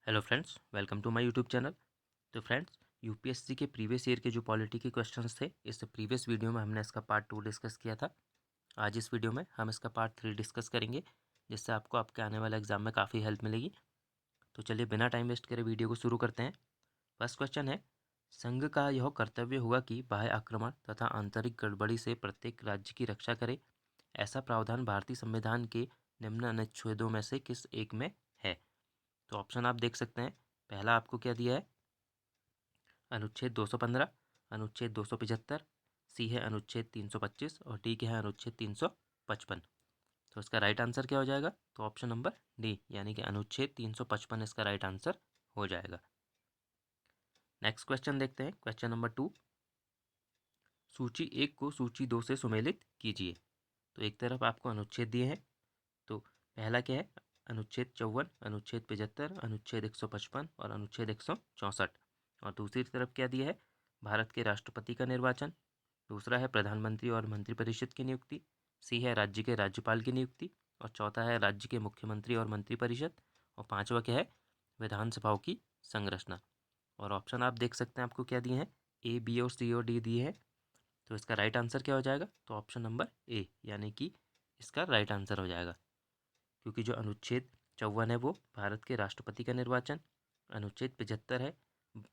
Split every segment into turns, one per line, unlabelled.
Hello friends, welcome to my YouTube channel. तो friends, UPSC के previous year के जो पॉलिटी के क्वेश्चंस थे, इस प्रीवियस वीडियो में हमने इसका पार्ट 2 डिस्कस किया था। आज इस वीडियो में हम इसका पार्ट 3 डिस्कस करेंगे, जिससे आपको आपके आने वाले एग्जाम में काफ़ी हेल्प मिलेगी। तो चलिए बिना टाइम वेस्ट करे वीडियो को शुरू करते हैं। फर्स्ट क्वेश्चन है, संघ का यह कर्तव्य हुआ कि बाह्य आक्रमण तथा आंतरिक गड़बड़ी से प्रत्येक राज्य की रक्षा करे। ऐसा प्रावधान भारतीय संविधान के निम्न अनुच्छेदों में से किस एक में है? तो ऑप्शन आप देख सकते हैं। पहला आपको क्या दिया है? अनुच्छेद 215, अनुच्छेद 275, सी है अनुच्छेद 325 और डी क्या है अनुच्छेद 355। तो इसका राइट आंसर क्या हो जाएगा? तो ऑप्शन नंबर डी यानी कि अनुच्छेद 355 इसका राइट आंसर हो जाएगा। नेक्स्ट क्वेश्चन देखते हैं, क्वेश्चन नंबर 2। सूची 1 को सूची 2 से सुमेलित कीजिए। तो एक तरफ आपको अनुच्छेद दिए हैं, तो पहला क्या है? अनुच्छेद 54, अनुच्छेद 75, अनुच्छेद 155 और अनुच्छेद 164। और दूसरी तरफ क्या दिया है? भारत के राष्ट्रपति का निर्वाचन, दूसरा है प्रधानमंत्री और मंत्रिपरिषद की नियुक्ति, सी है राज्य के राज्यपाल की नियुक्ति और चौथा है राज्य के मुख्यमंत्री और मंत्रिपरिषद और पांचवा क्या है? विधानसभाओं की संरचना। और ऑप्शन आप देख सकते हैं आपको क्या दिए हैं? ए, बी और सी और डी दिए हैं। तो इसका राइट आंसर क्या हो जाएगा? तो ऑप्शन नंबर ए यानी कि इसका राइट आंसर हो जाएगा, क्योंकि जो अनुच्छेद 54 है वो भारत के राष्ट्रपति का निर्वाचन, अनुच्छेद 75 है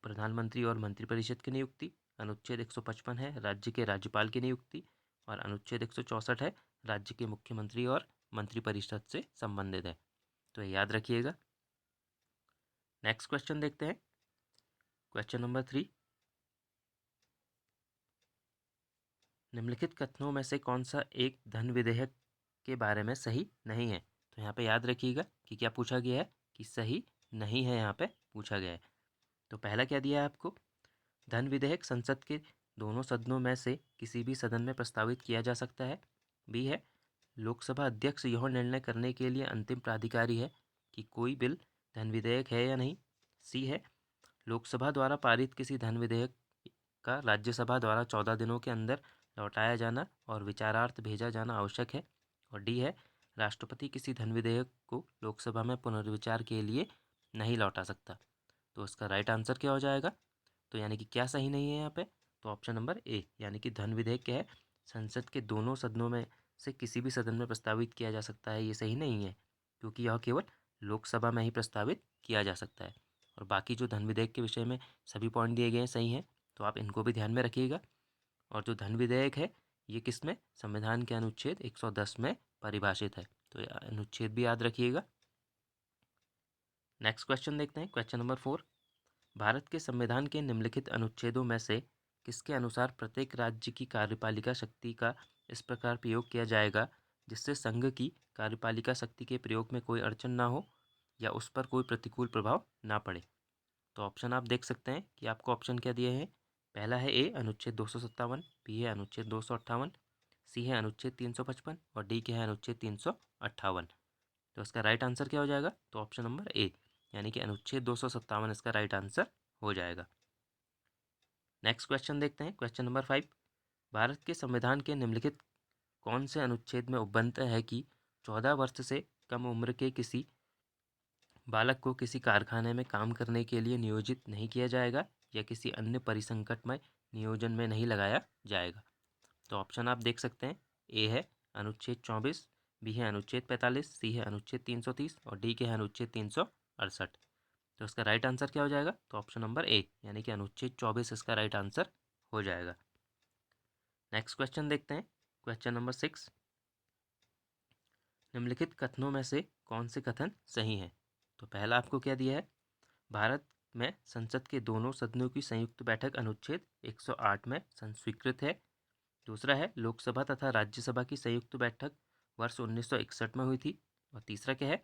प्रधानमंत्री और मंत्रिपरिषद की नियुक्ति, अनुच्छेद 155 है राज्य के राज्यपाल की नियुक्ति और अनुच्छेद 164 है राज्य के मुख्यमंत्री और मंत्रिपरिषद से संबंधित है। तो ये याद रखिएगा। नेक्स्ट क्वेश्चन देखते हैं, क्वेश्चन नंबर 3। निम्नलिखित कथनों में से कौन सा एक धन विधेयक के बारे में सही नहीं है? तो यहाँ पे याद रखिएगा कि क्या पूछा गया है, कि सही नहीं है यहाँ पे पूछा गया है। तो पहला क्या दिया है आपको? धन विधेयक संसद के दोनों सदनों में से किसी भी सदन में प्रस्तावित किया जा सकता है। बी है, लोकसभा अध्यक्ष यह निर्णय करने के लिए अंतिम प्राधिकारी है कि कोई बिल धन विधेयक है या नहीं। सी है, लोकसभा द्वारा पारित किसी धन विधेयक का राज्यसभा द्वारा 14 दिनों के अंदर लौटाया जाना और विचारार्थ भेजा जाना आवश्यक है। और डी है, राष्ट्रपति किसी धन विधेयक को लोकसभा में पुनर्विचार के लिए नहीं लौटा सकता। तो इसका राइट आंसर क्या हो जाएगा? तो यानी कि क्या सही नहीं है यहाँ पे? तो ऑप्शन नंबर ए यानी कि धन विधेयक क्या है? संसद के दोनों सदनों में से किसी भी सदन में प्रस्तावित किया जा सकता है, ये सही नहीं है, क्योंकि यह केवल लोकसभा में ही प्रस्तावित किया जा सकता है। और बाकी जो धन विधेयक के विषय में सभी पॉइंट दिए गए हैं सही हैं, तो आप इनको भी ध्यान में रखिएगा। और जो धन विधेयक है ये किस में? संविधान के अनुच्छेद 110 में परिभाषित है, तो ये अनुच्छेद भी याद रखिएगा। नेक्स्ट क्वेश्चन देखते हैं, क्वेश्चन नंबर 4। भारत के संविधान के निम्नलिखित अनुच्छेदों में से किसके अनुसार प्रत्येक राज्य की कार्यपालिका शक्ति का इस प्रकार प्रयोग किया जाएगा जिससे संघ की कार्यपालिका शक्ति के प्रयोग में कोई अड़चन ना हो या उस पर कोई प्रतिकूल प्रभाव ना पड़े? तो ऑप्शन आप देख सकते हैं कि आपको ऑप्शन क्या दिए हैं। पहला है ए, अनुच्छेद 257, बी है अनुच्छेद 258, सी है अनुच्छेद 355 और डी क्या है अनुच्छेद 358। तो इसका राइट आंसर क्या हो जाएगा? तो ऑप्शन नंबर ए यानी कि अनुच्छेद 257 इसका राइट आंसर हो जाएगा। नेक्स्ट क्वेश्चन देखते हैं, क्वेश्चन नंबर 5। भारत के संविधान के निम्नलिखित कौन से अनुच्छेद में उपबंध है कि 14 वर्ष से कम उम्र के किसी बालक को किसी कारखाने में काम करने के लिए नियोजित नहीं किया जाएगा या किसी अन्य परिसंकटमय नियोजन में नहीं लगाया जाएगा? तो ऑप्शन आप देख सकते हैं। ए है अनुच्छेद 24, बी है अनुच्छेद 45, सी है अनुच्छेद 330 और डी के है अनुच्छेद 368। तो इसका राइट आंसर क्या हो जाएगा? तो ऑप्शन नंबर ए यानी कि अनुच्छेद 24 इसका राइट आंसर हो जाएगा। नेक्स्ट क्वेश्चन देखते हैं, क्वेश्चन नंबर 6। निम्नलिखित कथनों में से कौन से कथन सही हैं? तो पहला आपको क्या दिया है? भारत में संसद के दोनों सदनों की संयुक्त बैठक अनुच्छेद 108 में स्वीकृत है। दूसरा है, लोकसभा तथा राज्यसभा की संयुक्त बैठक वर्ष 1961 में हुई थी। और तीसरा क्या है?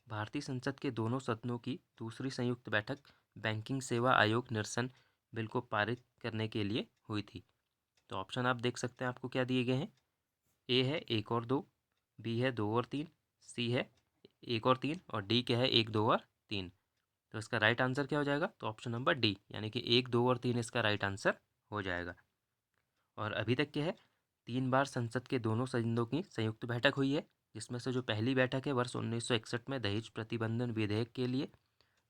भारतीय संसद के दोनों सदनों की दूसरी संयुक्त बैठक बैंकिंग सेवा आयोग निरसन बिल को पारित करने के लिए हुई थी। तो ऑप्शन आप देख सकते हैं आपको क्या दिए गए हैं। ए है 1 और 2, बी है 2 और 3, सी है 1 और 3 और डी क्या है 1, 2 और 3। तो इसका राइट आंसर क्या हो जाएगा? तो ऑप्शन नंबर डी यानी कि 1, 2 और 3 इसका राइट आंसर हो जाएगा। और अभी तक क्या है? 3 बार संसद के दोनों सदनों की संयुक्त बैठक हुई है, जिसमें से जो पहली बैठक है वर्ष 1961 में दहेज प्रतिबंधन विधेयक के लिए,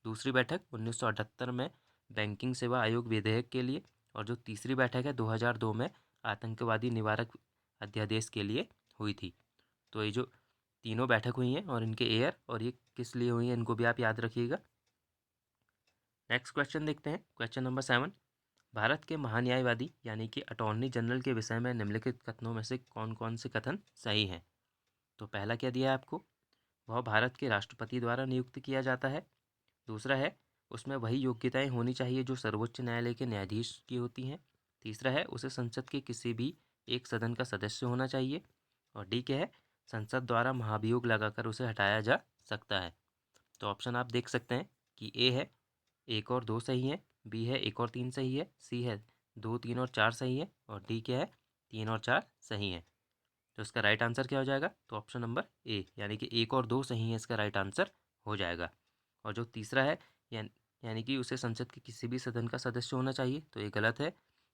दूसरी बैठक 1978 में बैंकिंग सेवा आयोग विधेयक के लिए, और जो तीसरी बैठक है 2002 में आतंकवादी निवारक अध्यादेश के लिए हुई थी। तो ये जो तीनों बैठक हुई हैं और इनके एयर और ये किस लिए हुई हैं इनको भी आप याद रखिएगा। नेक्स्ट क्वेश्चन देखते हैं, क्वेश्चन नंबर 7। भारत के महान्यायवादी यानी कि अटॉर्नी जनरल के विषय में निम्नलिखित कथनों में से कौन कौन से कथन सही हैं। तो पहला क्या दिया है आपको, वह भारत के राष्ट्रपति द्वारा नियुक्त किया जाता है। दूसरा है, उसमें वही योग्यताएं होनी चाहिए जो सर्वोच्च न्यायालय के न्यायाधीश की होती हैं। तीसरा है, उसे संसद के किसी भी एक सदन का सदस्य होना चाहिए। और डी क्या है, संसद द्वारा महाभियोग लगाकर उसे हटाया जा सकता है। तो ऑप्शन आप देख सकते हैं कि ए है 1 और 2 सही है, बी है 1 और 3 सही है, सी है 2, 3 और 4 सही है, और डी क्या है 3 और 4 सही है। तो इसका राइट आंसर क्या हो जाएगा, तो ऑप्शन नंबर ए यानी कि 1 और 2 सही है इसका राइट आंसर हो जाएगा। और जो तीसरा है यानी कि उसे संसद के किसी भी सदन का सदस्य होना चाहिए, तो ये गलत है।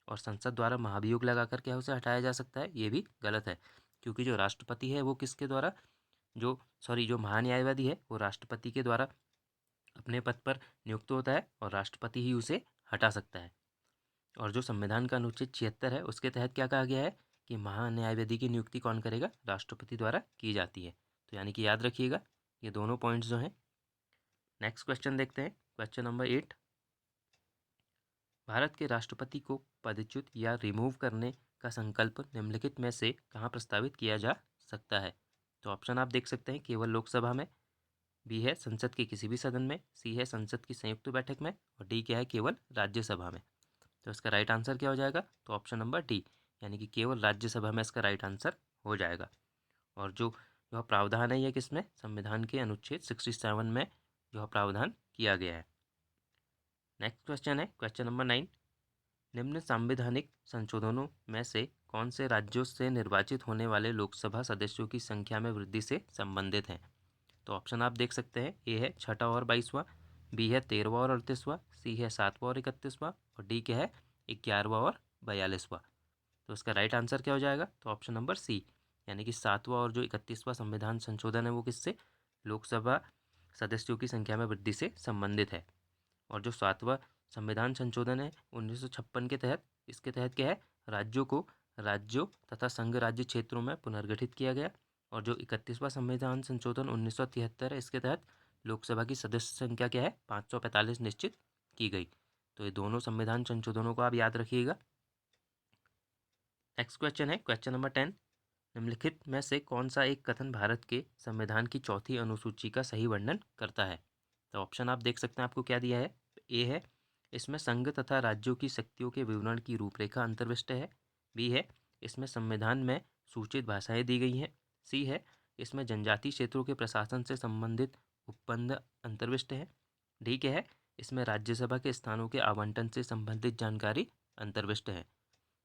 और संसद द्वारा महाभियोग लगाकर क्या उसे हटाया जा सकता है, ये भी गलत है। क्योंकि जो राष्ट्रपति है वो किसके द्वारा, जो महान्यायवादी है वो राष्ट्रपति के द्वारा अपने पद पर नियुक्त होता है और राष्ट्रपति ही उसे हटा सकता है। और जो संविधान का अनुच्छेद 76 है उसके तहत क्या कहा गया है कि महान्यायवादी की नियुक्ति कौन करेगा, राष्ट्रपति द्वारा की जाती है। तो यानी कि याद रखिएगा ये दोनों पॉइंट्स जो हैं। नेक्स्ट क्वेश्चन देखते हैं, क्वेश्चन नंबर 8। भारत के राष्ट्रपति को पदच्युत या रिमूव करने का संकल्प निम्नलिखित में से कहाँ प्रस्तावित किया जा सकता है। तो ऑप्शन आप देख सकते हैं, केवल लोकसभा में, बी है संसद के किसी भी सदन में, सी है संसद की संयुक्त बैठक में, और डी क्या है केवल राज्यसभा में। तो इसका राइट आंसर क्या हो जाएगा, तो ऑप्शन नंबर डी यानी कि केवल राज्यसभा में इसका राइट आंसर हो जाएगा। और जो प्रावधान है ये किसमें, संविधान के अनुच्छेद 67 में जो प्रावधान किया गया है। नेक्स्ट क्वेश्चन है क्वेश्चन नंबर 9। निम्न संवैधानिक संशोधनों में से कौन से राज्यों से निर्वाचित होने वाले लोकसभा सदस्यों की संख्या में वृद्धि से संबंधित हैं। तो ऑप्शन आप देख सकते हैं, ए है 6वां और 22वां, बी है 13वां और 38वां, सी है 7वां और 31वां, और डी क्या है 11वां और 42वां। तो इसका राइट आंसर क्या हो जाएगा, तो ऑप्शन नंबर सी यानी कि 7वां और जो 31वां संविधान संशोधन है वो किससे, लोकसभा सदस्यों की संख्या में वृद्धि से संबंधित है। और जो 7वां संविधान संशोधन है 1956 के तहत, इसके तहत क्या है, राज्यों को राज्यों तथा संघ राज्य क्षेत्रों में पुनर्गठित किया गया। और जो 31वां संविधान संशोधन 1973 है इसके तहत लोकसभा की सदस्य संख्या क्या है 545 निश्चित की गई। तो ये दोनों संविधान संशोधनों को आप याद रखिएगा। नेक्स्ट क्वेश्चन है क्वेश्चन नंबर 10। निम्नलिखित में से कौन सा एक कथन भारत के संविधान की चौथी अनुसूची का सही वर्णन करता है। तो ऑप्शन आप देख सकते हैं आपको क्या दिया है, ए है इसमें संघ तथा राज्यों की शक्तियों के विवरण की रूपरेखा अंतर्विष्ट है, बी है इसमें संविधान में सूचित भाषाएं दी गई हैं, सी है इसमें जनजातीय क्षेत्रों के प्रशासन से संबंधित उपबंध अंतर्विष्ट है, डी क्या है इसमें राज्यसभा के स्थानों के आवंटन से संबंधित जानकारी अंतर्विष्ट है।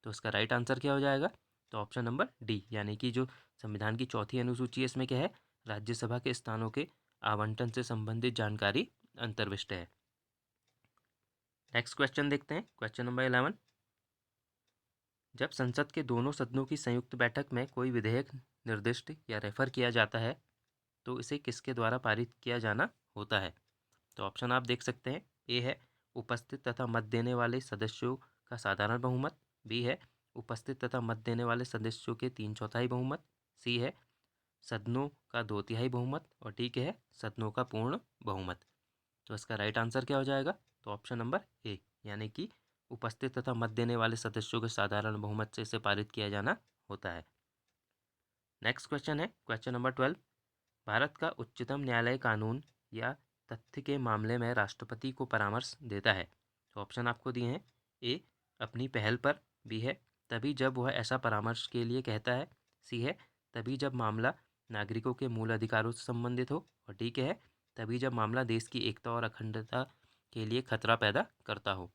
तो इसका राइट आंसर क्या हो जाएगा, तो ऑप्शन नंबर डी यानी कि जो संविधान की चौथी अनुसूची है इसमें क्या है, राज्यसभा के स्थानों के आवंटन से संबंधित जानकारी अंतर्विष्ट है। नेक्स्ट क्वेश्चन देखते हैं क्वेश्चन नंबर 11। जब संसद के दोनों सदनों की संयुक्त बैठक में कोई विधेयक निर्दिष्ट या रेफर किया जाता है तो इसे किसके द्वारा पारित किया जाना होता है। तो ऑप्शन आप देख सकते हैं, ए है उपस्थित तथा मत देने वाले सदस्यों का साधारण बहुमत, बी है उपस्थित तथा मत देने वाले सदस्यों के 3/4 बहुमत, सी है सदनों का 2/3 बहुमत, और डी क्या है सदनों का पूर्ण बहुमत। तो इसका राइट आंसर क्या हो जाएगा, तो ऑप्शन नंबर ए यानी कि उपस्थित तथा मत देने वाले सदस्यों के साधारण बहुमत से इसे पारित किया जाना होता है। नेक्स्ट क्वेश्चन है क्वेश्चन नंबर 12। भारत का उच्चतम न्यायालय कानून या तथ्य के मामले में राष्ट्रपति को परामर्श देता है। तो ऑप्शन आपको दिए हैं, ए अपनी पहल पर, बी है तभी जब वह ऐसा परामर्श के लिए कहता है, सी है तभी जब मामला नागरिकों के मूल अधिकारों से संबंधित हो, और डी क्या है तभी जब मामला देश की एकता और अखंडता के लिए खतरा पैदा करता हो।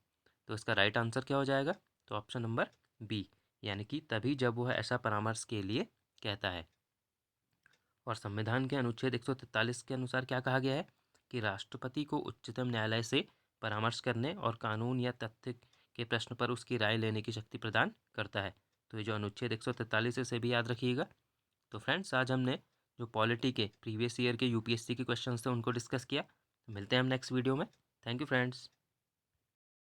तो इसका राइट आंसर क्या हो जाएगा, तो ऑप्शन नंबर बी यानी कि तभी जब वह ऐसा परामर्श के लिए कहता है। और संविधान के अनुच्छेद 143 के अनुसार क्या कहा गया है कि राष्ट्रपति को उच्चतम न्यायालय से परामर्श करने और कानून या तथ्य के प्रश्न पर उसकी राय लेने की शक्ति प्रदान करता है। तो ये जो अनुच्छेद 143 है इसे भी याद रखिएगा। तो फ्रेंड्स आज हमने जो पॉलिटी के प्रीवियस ईयर के यूपीएससी के क्वेश्चंस थे उनको डिस्कस किया। मिलते हैं हम नेक्स्ट वीडियो में। Thank you friends.